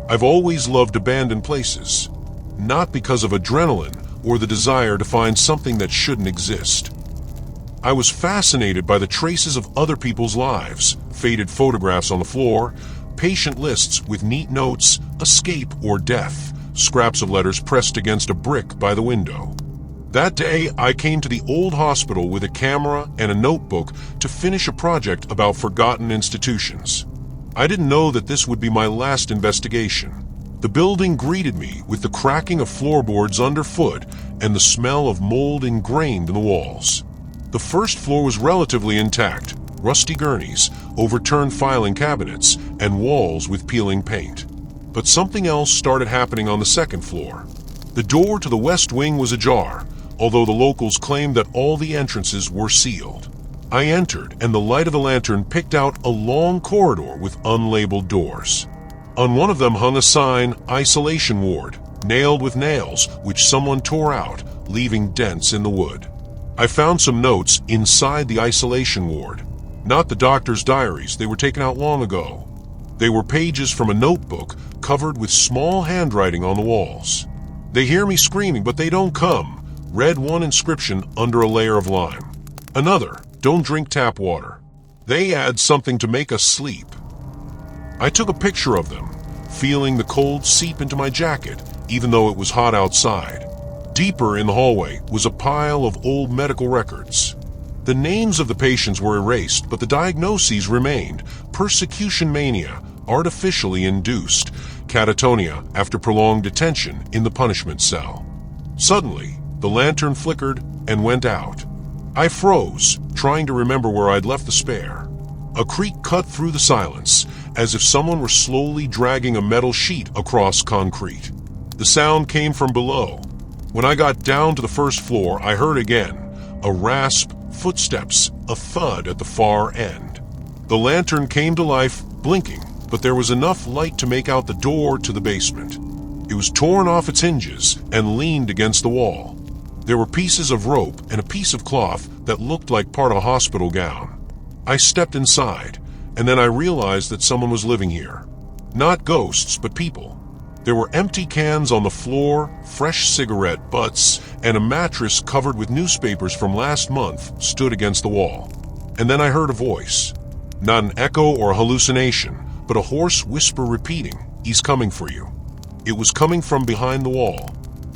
I've always loved abandoned places, not because of adrenaline or the desire to find something that shouldn't exist. I was fascinated by the traces of other people's lives, faded photographs on the floor, patient lists with neat notes, escape or death, scraps of letters pressed against a brick by the window. That day, I came to the old hospital with a camera and a notebook to finish a project about forgotten institutions. I didn't know that this would be my last investigation. The building greeted me with the cracking of floorboards underfoot and the smell of mold ingrained in the walls. The first floor was relatively intact, rusty gurneys, overturned filing cabinets, and walls with peeling paint. But something else started happening on the second floor. The door to the west wing was ajar, although the locals claimed that all the entrances were sealed. I entered, and the light of the lantern picked out a long corridor with unlabeled doors. On one of them hung a sign, "Isolation Ward," nailed with nails, which someone tore out, leaving dents in the wood. I found some notes inside the isolation ward. Not the doctor's diaries, they were taken out long ago. They were pages from a notebook covered with small handwriting on the walls. "They hear me screaming, but they don't come," read one inscription under a layer of lime. Another, "Don't drink tap water. They add something to make us sleep." I took a picture of them, feeling the cold seep into my jacket, even though it was hot outside. Deeper in the hallway was a pile of old medical records. The names of the patients were erased, but the diagnoses remained: persecution mania, artificially induced, catatonia after prolonged detention in the punishment cell. Suddenly, the lantern flickered and went out. I froze, trying to remember where I'd left the spare. A creak cut through the silence, as if someone were slowly dragging a metal sheet across concrete. The sound came from below. When I got down to the first floor, I heard again a rasp, footsteps, a thud at the far end. The lantern came to life, blinking, but there was enough light to make out the door to the basement. It was torn off its hinges and leaned against the wall. There were pieces of rope and a piece of cloth that looked like part of a hospital gown. I stepped inside, and then I realized that someone was living here. Not ghosts, but people. There were empty cans on the floor, fresh cigarette butts, and a mattress covered with newspapers from last month stood against the wall. And then I heard a voice. Not an echo or a hallucination, but a hoarse whisper repeating, "He's coming for you." It was coming from behind the wall.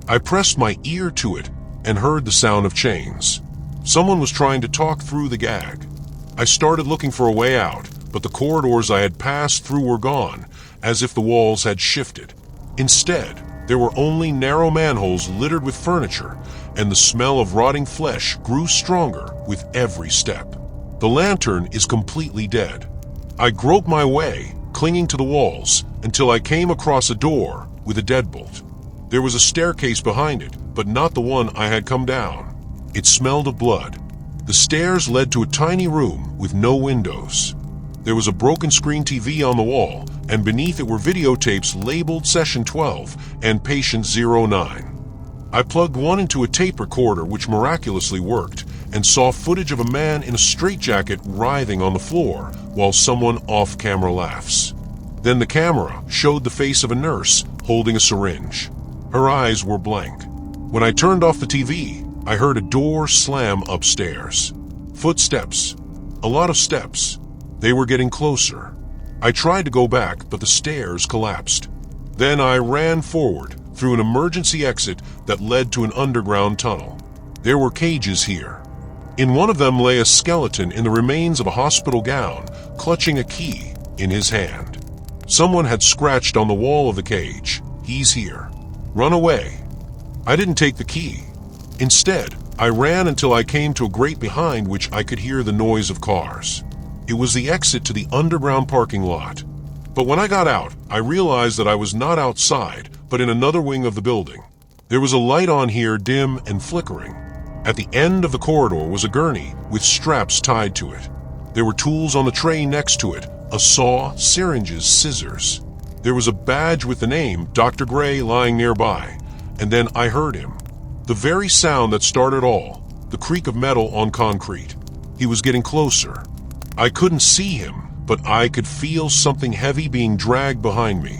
I pressed my ear to it and heard the sound of chains. Someone was trying to talk through the gag. I started looking for a way out, but the corridors I had passed through were gone, as if the walls had shifted. Instead, there were only narrow manholes littered with furniture, and the smell of rotting flesh grew stronger with every step. The lantern is completely dead. I groped my way, clinging to the walls, until I came across a door with a deadbolt. There was a staircase behind it, but not the one I had come down. It smelled of blood. The stairs led to a tiny room with no windows. There was a broken screen TV on the wall, and beneath it were videotapes labeled Session 12 and Patient 09. I plugged one into a tape recorder, which miraculously worked, and saw footage of a man in a straitjacket writhing on the floor while someone off-camera laughs. Then the camera showed the face of a nurse holding a syringe. Her eyes were blank. When I turned off the TV, I heard a door slam upstairs. Footsteps. A lot of steps. They were getting closer. I tried to go back, but the stairs collapsed. Then I ran forward through an emergency exit that led to an underground tunnel. There were cages here. In one of them lay a skeleton in the remains of a hospital gown, clutching a key in his hand. Someone had scratched on the wall of the cage, "He's here. Run away." I didn't take the key. Instead, I ran until I came to a grate behind which I could hear the noise of cars. It was the exit to the underground parking lot. But when I got out, I realized that I was not outside, but in another wing of the building. There was a light on here, dim and flickering. At the end of the corridor was a gurney with straps tied to it. There were tools on the tray next to it, a saw, syringes, scissors. There was a badge with the name Dr. Gray lying nearby, and then I heard him. The very sound that started all, the creak of metal on concrete. He was getting closer. I couldn't see him, but I could feel something heavy being dragged behind me.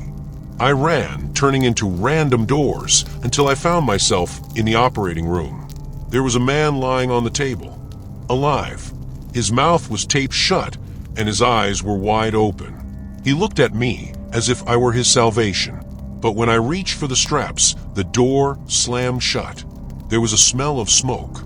I ran, turning into random doors, until I found myself in the operating room. There was a man lying on the table, alive. His mouth was taped shut, and his eyes were wide open. He looked at me as if I were his salvation. But when I reached for the straps, the door slammed shut. There was a smell of smoke.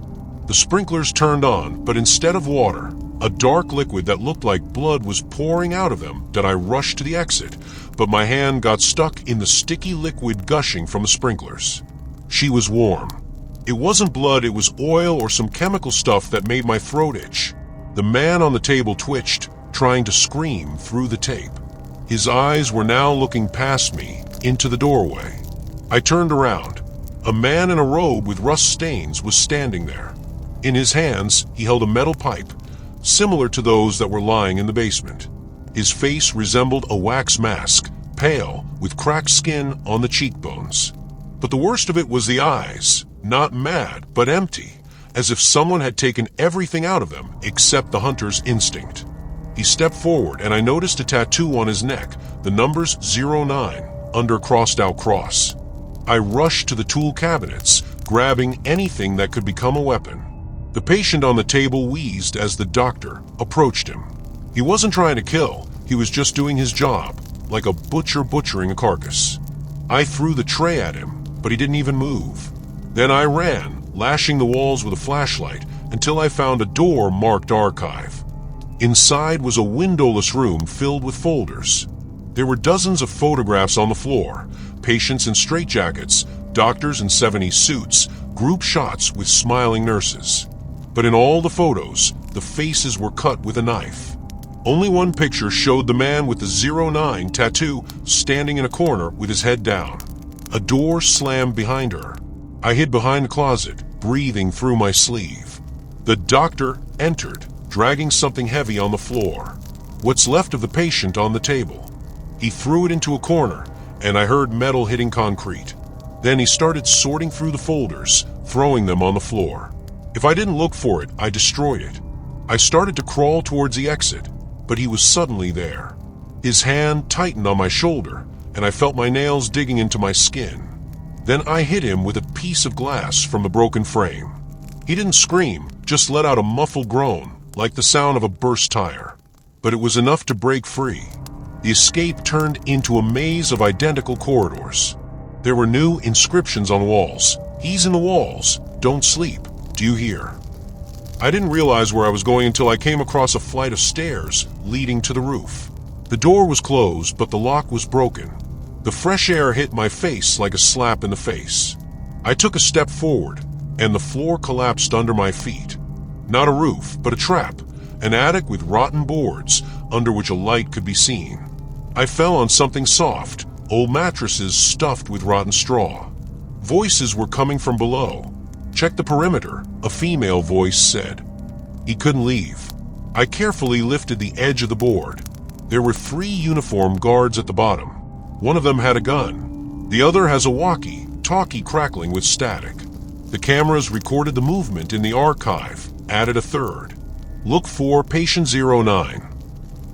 The sprinklers turned on, but instead of water, a dark liquid that looked like blood was pouring out of them. I rushed to the exit, but my hand got stuck in the sticky liquid gushing from the sprinklers. She was warm. It wasn't blood, it was oil or some chemical stuff that made my throat itch. The man on the table twitched, trying to scream through the tape. His eyes were now looking past me, into the doorway. I turned around. A man in a robe with rust stains was standing there. In his hands, he held a metal pipe, similar to those that were lying in the basement. His face resembled a wax mask, pale, with cracked skin on the cheekbones. But the worst of it was the eyes, not mad, but empty, as if someone had taken everything out of them except the hunter's instinct. He stepped forward, and I noticed a tattoo on his neck, the numbers 09, under a crossed-out cross. I rushed to the tool cabinets, grabbing anything that could become a weapon. The patient on the table wheezed as the doctor approached him. He wasn't trying to kill, he was just doing his job, like a butcher butchering a carcass. I threw the tray at him, but he didn't even move. Then I ran, lashing the walls with a flashlight, until I found a door marked archive. Inside was a windowless room filled with folders. There were dozens of photographs on the floor, patients in straitjackets, doctors in 70s suits, group shots with smiling nurses. But in all the photos, the faces were cut with a knife. Only one picture showed the man with the 09 tattoo standing in a corner with his head down. A door slammed behind her. I hid behind the closet, breathing through my sleeve. The doctor entered, dragging something heavy on the floor. What's left of the patient on the table. He threw it into a corner, and I heard metal hitting concrete. Then he started sorting through the folders, throwing them on the floor. If I didn't look for it, I destroyed it. I started to crawl towards the exit, but he was suddenly there. His hand tightened on my shoulder, and I felt my nails digging into my skin. Then I hit him with a piece of glass from the broken frame. He didn't scream, just let out a muffled groan, like the sound of a burst tire. But it was enough to break free. The escape turned into a maze of identical corridors. There were new inscriptions on walls. "He's in the walls. Don't sleep. Do you hear?" I didn't realize where I was going until I came across a flight of stairs leading to the roof. The door was closed, but the lock was broken. The fresh air hit my face like a slap in the face. I took a step forward, and the floor collapsed under my feet. Not a roof, but a trap, an attic with rotten boards under which a light could be seen. I fell on something soft, old mattresses stuffed with rotten straw. Voices were coming from below. "Check the perimeter," a female voice said. He couldn't leave. I carefully lifted the edge of the board. There were 3 uniformed guards at the bottom. One of them had a gun. The other has a walkie-talkie crackling with static. The cameras recorded the movement in the archive, added a third. "Look for patient 09.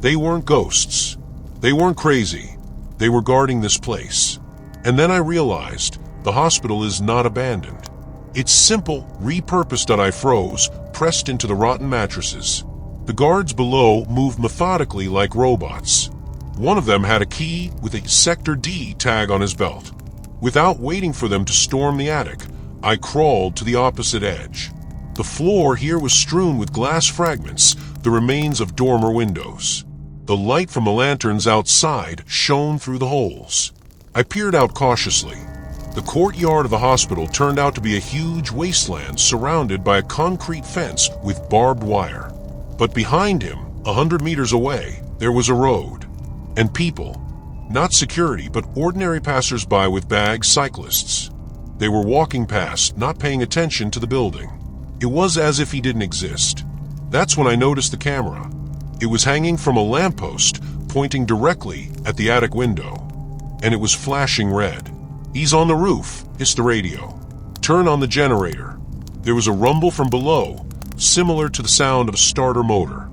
They weren't ghosts. They weren't crazy. They were guarding this place." And then I realized the hospital is not abandoned. It's simple, repurposed. I froze, pressed into the rotten mattresses. The guards below moved methodically like robots. One of them had a key with a Sector D tag on his belt. Without waiting for them to storm the attic, I crawled to the opposite edge. The floor here was strewn with glass fragments, the remains of dormer windows. The light from the lanterns outside shone through the holes. I peered out cautiously. The courtyard of the hospital turned out to be a huge wasteland surrounded by a concrete fence with barbed wire. But behind him, 100 meters away, there was a road. And people. Not security, but ordinary passers-by with bags, cyclists. They were walking past, not paying attention to the building. It was as if he didn't exist. That's when I noticed the camera. It was hanging from a lamppost, pointing directly at the attic window. And it was flashing red. "He's on the roof," hissed the radio. "Turn on the generator." There was a rumble from below, similar to the sound of a starter motor.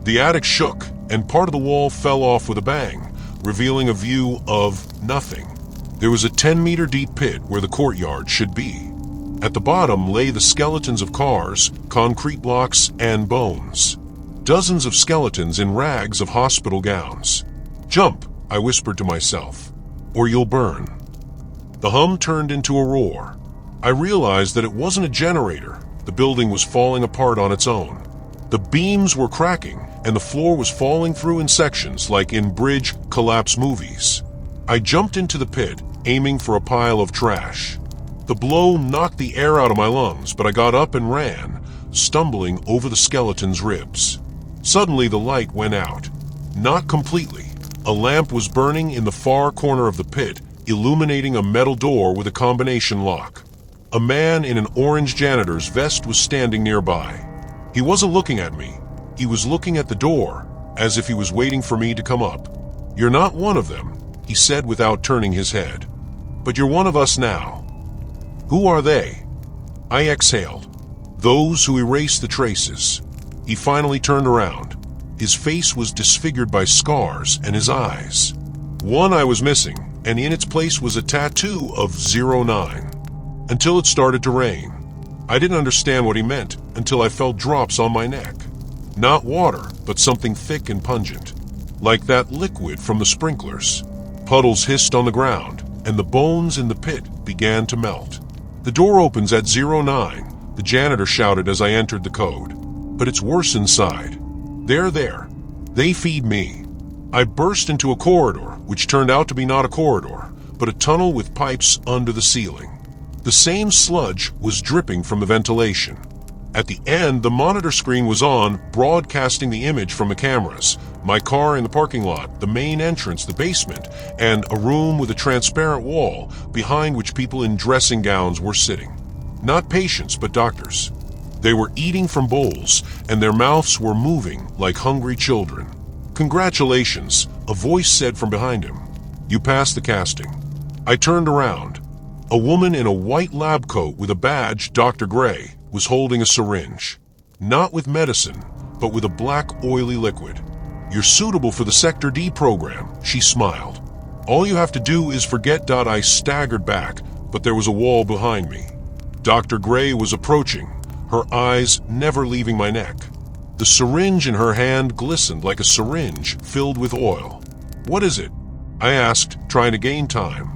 The attic shook, and part of the wall fell off with a bang, revealing a view of nothing. There was a 10-meter deep pit where the courtyard should be. At the bottom lay the skeletons of cars, concrete blocks, and bones. Dozens of skeletons in rags of hospital gowns. "Jump," I whispered to myself, "or you'll burn." The hum turned into a roar. I realized that it wasn't a generator. The building was falling apart on its own. The beams were cracking, and the floor was falling through in sections like in bridge collapse movies. I jumped into the pit, aiming for a pile of trash. The blow knocked the air out of my lungs, but I got up and ran, stumbling over the skeleton's ribs. Suddenly the light went out. Not completely. A lamp was burning in the far corner of the pit, illuminating a metal door with a combination lock. A man in an orange janitor's vest was standing nearby. He wasn't looking at me. He was looking at the door, as if he was waiting for me to come up. "You're not one of them," he said without turning his head. "But you're one of us now." "Who are they?" I exhaled. "Those who erase the traces." He finally turned around. His face was disfigured by scars and his eyes. One eye was missing, and in its place was a tattoo of 09. Until it started to rain. I didn't understand what he meant until I felt drops on my neck. Not water, but something thick and pungent. Like that liquid from the sprinklers. Puddles hissed on the ground, and the bones in the pit began to melt. "The door opens at 09, the janitor shouted as I entered the code. "But it's worse inside. They're there. They feed me." I burst into a corridor, which turned out to be not a corridor, but a tunnel with pipes under the ceiling. The same sludge was dripping from the ventilation. At the end, the monitor screen was on, broadcasting the image from the cameras. My car in the parking lot, the main entrance, the basement, and a room with a transparent wall behind which people in dressing gowns were sitting. Not patients, but doctors. They were eating from bowls, and their mouths were moving like hungry children. "Congratulations," a voice said from behind him. "You passed the casting." I turned around. A woman in a white lab coat with a badge, Dr. Gray, was holding a syringe. Not with medicine, but with a black, oily liquid. "You're suitable for the Sector D program," she smiled. "All you have to do is forget." I staggered back, but there was a wall behind me. Dr. Gray was approaching, her eyes never leaving my neck. The syringe in her hand glistened like a syringe filled with oil. "What is it?" I asked, trying to gain time.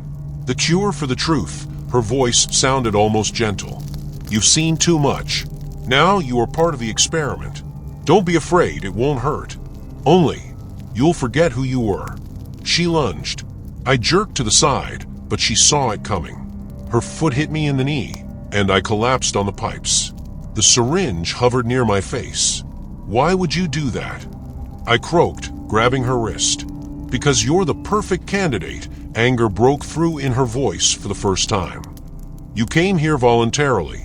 "The cure for the truth." Her voice sounded almost gentle. "You've seen too much. Now you are part of the experiment. Don't be afraid, it won't hurt. Only, you'll forget who you were." She lunged. I jerked to the side, but she saw it coming. Her foot hit me in the knee, and I collapsed on the pipes. The syringe hovered near my face. "Why would you do that?" I croaked, grabbing her wrist. "Because you're the perfect candidate." Anger broke through in her voice for the first time. "You came here voluntarily.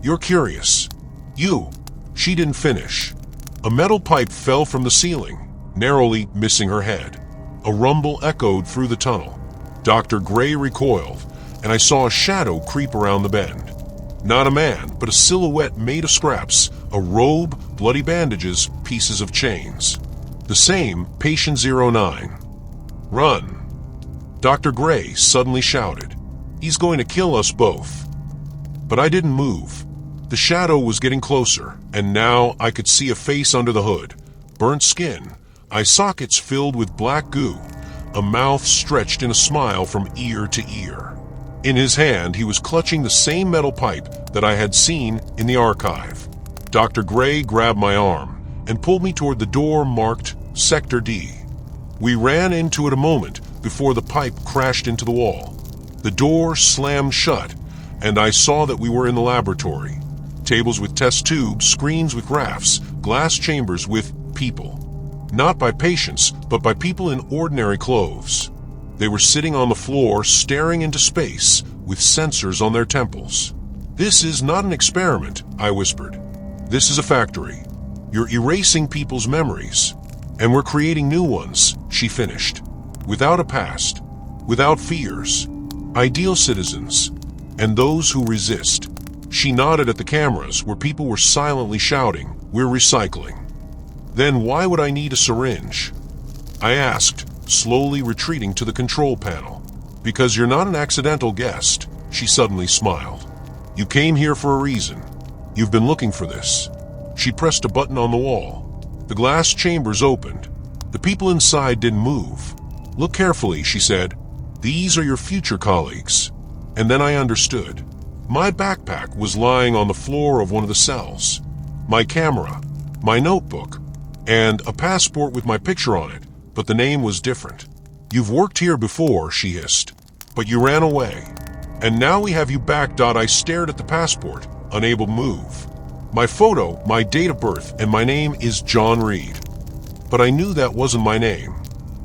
You're curious. You." She didn't finish. A metal pipe fell from the ceiling, narrowly missing her head. A rumble echoed through the tunnel. Dr. Gray recoiled, and I saw a shadow creep around the bend. Not a man, but a silhouette made of scraps, a robe, bloody bandages, pieces of chains. The same patient 09. "Run!" Dr. Gray suddenly shouted. "He's going to kill us both." But I didn't move. The shadow was getting closer, and now I could see a face under the hood. Burnt skin, eye sockets filled with black goo, a mouth stretched in a smile from ear to ear. In his hand, he was clutching the same metal pipe that I had seen in the archive. Dr. Gray grabbed my arm and pulled me toward the door marked Sector D. We ran into it a moment before the pipe crashed into the wall. The door slammed shut, and I saw that we were in the laboratory. Tables with test tubes, screens with graphs, glass chambers with people. Not by patients, but by people in ordinary clothes. They were sitting on the floor, staring into space, with sensors on their temples. "This is not an experiment," I whispered. "This is a factory. You're erasing people's memories. And we're creating new ones," she finished. "Without a past, without fears. Ideal citizens, and those who resist." She nodded at the cameras where people were silently shouting, "We're recycling." "Then why would I need a syringe?" I asked, slowly retreating to the control panel. Because you're not an accidental guest, she suddenly smiled. You came here for a reason. You've been looking for this. She pressed a button on the wall. The glass chambers opened. The people inside didn't move. Look carefully, she said. These are your future colleagues. And then I understood. My backpack was lying on the floor of one of the cells. My camera, my notebook, and a passport with my picture on it, but the name was different. You've worked here before, she hissed, but you ran away. And now we have you back. I stared at the passport, unable to move. My photo, my date of birth, and my name is John Reed. But I knew that wasn't my name.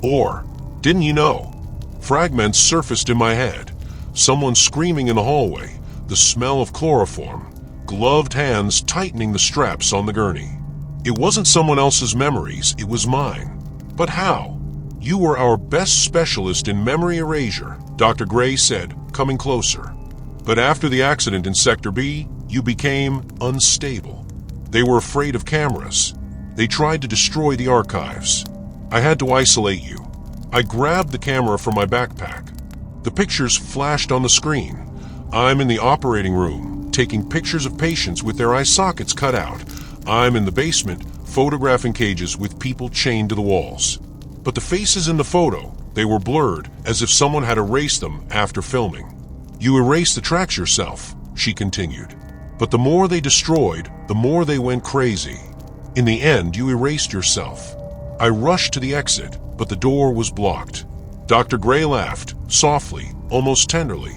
Or, didn't you know? Fragments surfaced in my head. Someone screaming in the hallway, the smell of chloroform, gloved hands tightening the straps on the gurney. It wasn't someone else's memories, it was mine. But how? You were our best specialist in memory erasure, Dr. Gray said, coming closer. But after the accident in Sector B, you became unstable. They were afraid of cameras. They tried to destroy the archives. I had to isolate you. I grabbed the camera from my backpack. The pictures flashed on the screen. I'm in the operating room, taking pictures of patients with their eye sockets cut out. I'm in the basement, photographing cages with people chained to the walls. But the faces in the photo, they were blurred, as if someone had erased them after filming. You erased the tracks yourself, she continued. But the more they destroyed, the more they went crazy. In the end, you erased yourself. I rushed to the exit, but the door was blocked. Dr. Gray laughed, softly, almost tenderly.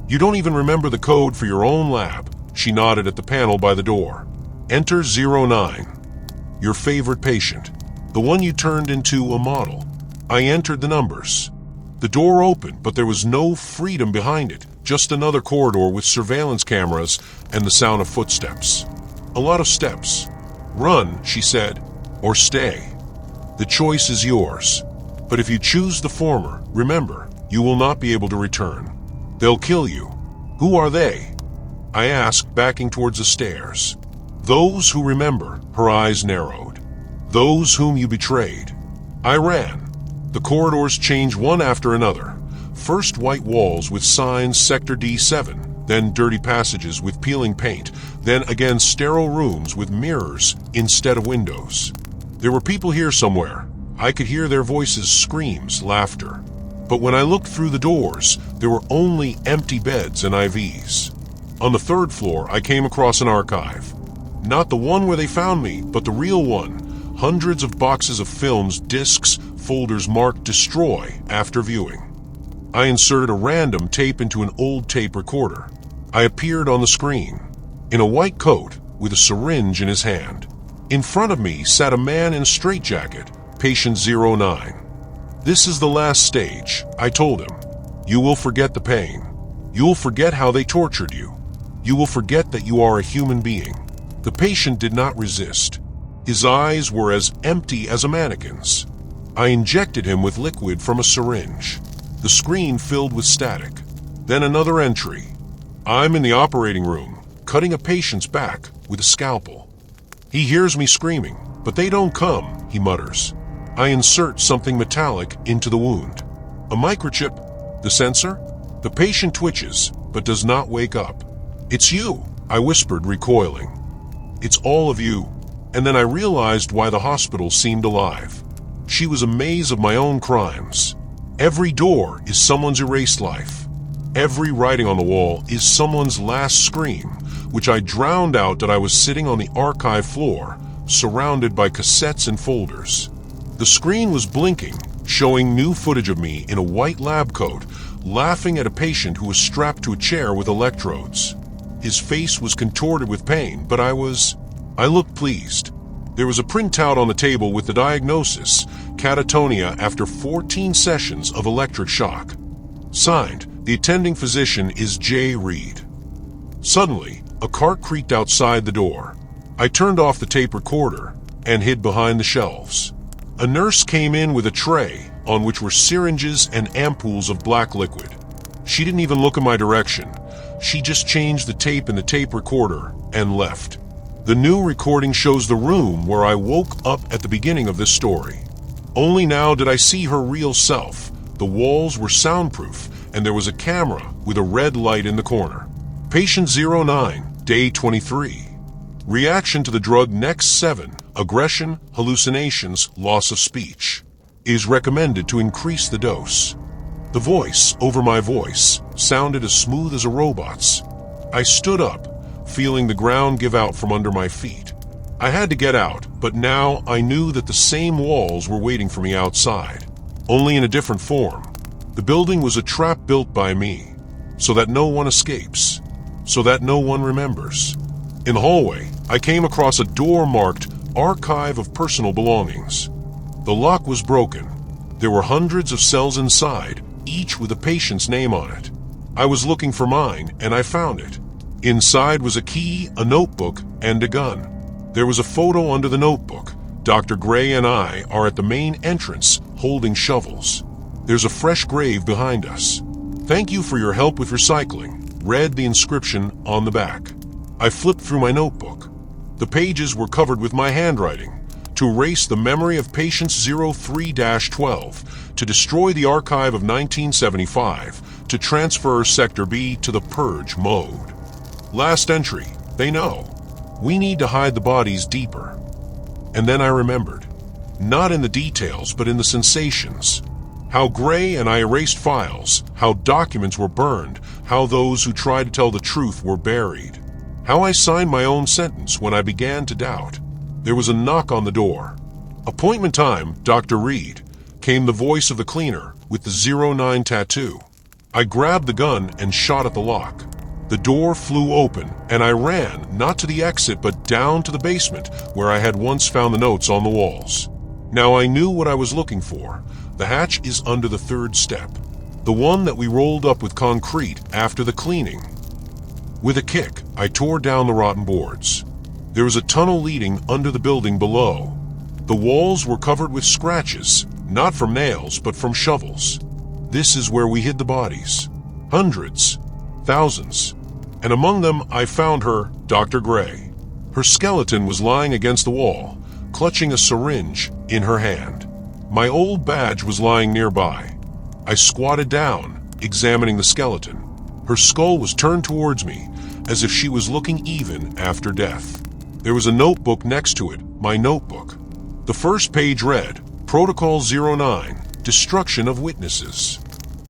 You don't even remember the code for your own lab. She nodded at the panel by the door. Enter 09. Your favorite patient. The one you turned into a model. I entered the numbers. The door opened, but there was no freedom behind it. Just another corridor with surveillance cameras and the sound of footsteps. A lot of steps. Run, she said, or stay. The choice is yours. But if you choose the former, remember, you will not be able to return. They'll kill you. Who are they? I asked, backing towards the stairs. Those who remember, her eyes narrowed. Those whom you betrayed. I ran. The corridors changed one after another. First white walls with signs Sector D7, then dirty passages with peeling paint, then again sterile rooms with mirrors instead of windows. There were people here somewhere. I could hear their voices, screams, laughter. But when I looked through the doors, there were only empty beds and IVs. On the third floor, I came across an archive. Not the one where they found me, but the real one. Hundreds of boxes of films, discs, folders marked destroy after viewing. I inserted a random tape into an old tape recorder. I appeared on the screen, in a white coat with a syringe in his hand. In front of me sat a man in a straitjacket, patient 09. This is the last stage, I told him. You will forget the pain. You will forget how they tortured you. You will forget that you are a human being. The patient did not resist. His eyes were as empty as a mannequin's. I injected him with liquid from a syringe. The screen filled with static. Then another entry. I'm in the operating room, cutting a patient's back with a scalpel. He hears me screaming, but they don't come, he mutters. I insert something metallic into the wound. A microchip. The sensor? The patient twitches, but does not wake up. It's you, I whispered, recoiling. It's all of you. And then I realized why the hospital seemed alive. She was a maze of my own crimes. Every door is someone's erased life. Every writing on the wall is someone's last scream, which I drowned out that I was sitting on the archive floor, surrounded by cassettes and folders. The screen was blinking, showing new footage of me in a white lab coat, laughing at a patient who was strapped to a chair with electrodes. His face was contorted with pain, but I looked pleased. There was a printout on the table with the diagnosis, catatonia after 14 sessions of electric shock. Signed, the attending physician is J. Reed. Suddenly, a cart creaked outside the door. I turned off the tape recorder and hid behind the shelves. A nurse came in with a tray on which were syringes and ampoules of black liquid. She didn't even look in my direction. She just changed the tape in the tape recorder and left. The new recording shows the room where I woke up at the beginning of this story. Only now did I see her real self. The walls were soundproof, and there was a camera with a red light in the corner. Patient 09, day 23. Reaction to the drug Next 7, aggression, hallucinations, loss of speech. Is recommended to increase the dose. The voice over my voice sounded as smooth as a robot's. I stood up, feeling the ground give out from under my feet. I had to get out, but now I knew that the same walls were waiting for me outside, only in a different form. The building was a trap built by me, so that no one escapes, so that no one remembers. In the hallway, I came across a door marked Archive of Personal Belongings. The lock was broken. There were hundreds of cells inside, each with a patient's name on it. I was looking for mine, and I found it. Inside was a key, a notebook, and a gun. There was a photo under the notebook. Dr. Gray and I are at the main entrance, holding shovels. There's a fresh grave behind us. Thank you for your help with recycling, read the inscription on the back. I flipped through my notebook. The pages were covered with my handwriting. To erase the memory of patient 03-12, to destroy the archive of 1975, to transfer Sector B to the purge mode. Last entry, they know. We need to hide the bodies deeper. And then I remembered. Not in the details, but in the sensations. How Gray and I erased files, how documents were burned, how those who tried to tell the truth were buried. How I signed my own sentence when I began to doubt. There was a knock on the door. Appointment time, Dr. Reed. Came the voice of the cleaner with the 09 tattoo. I grabbed the gun and shot at the lock. The door flew open, and I ran, not to the exit, but down to the basement, where I had once found the notes on the walls. Now I knew what I was looking for. The hatch is under the third step, the one that we rolled up with concrete after the cleaning. With a kick, I tore down the rotten boards. There was a tunnel leading under the building below. The walls were covered with scratches, not from nails, but from shovels. This is where we hid the bodies. Hundreds, thousands. And among them I found her, Dr. Gray. Her skeleton was lying against the wall, clutching a syringe in her hand. My old badge was lying nearby. I squatted down, examining the skeleton. Her skull was turned towards me, as if she was looking even after death. There was a notebook next to it, my notebook. The first page read, Protocol 09, Destruction of Witnesses.